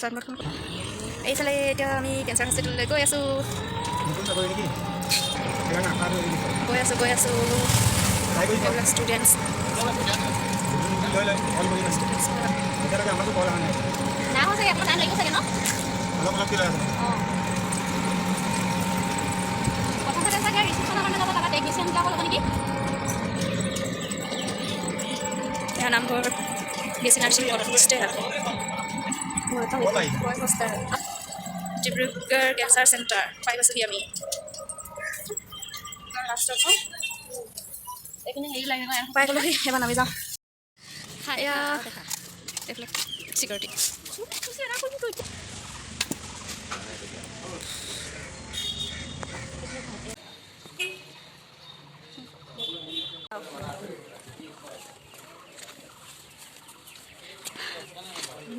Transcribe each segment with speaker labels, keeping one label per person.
Speaker 1: চাইনবোৰ্ডখন এইফালে এতিয়া আমি কেঞ্চাৰ হস্পিটেললৈ গৈ আছোঁ এইবিলাক ষ্টুডেণ্টছ ইয়াৰ নামঘৰ BSc nursing hostel Dibrugarh cancer centre পাই গৈছোঁহি আমি এইখিনি হেৰি লাগে পাই গ'লোহি এবাৰ নামি যাওঁ এয়া এইফালে চিকিউৰিটি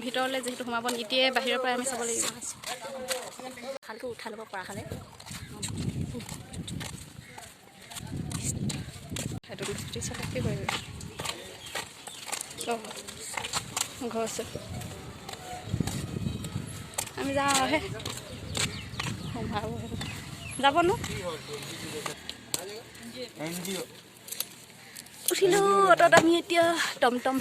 Speaker 1: ভিতৰলৈ যিহেতু সোমাব নিদিয়ে বাহিৰৰ পৰাই আমি চাব লাগিব
Speaker 2: খালটো উঠাই ল'ব পৰা খালে
Speaker 1: সেইটো কি কৰিবি ঘৰ আছে আমি যাওঁহে সোমাব যাবনো উঠিলোঁ অটত আমি এতিয়া টমটম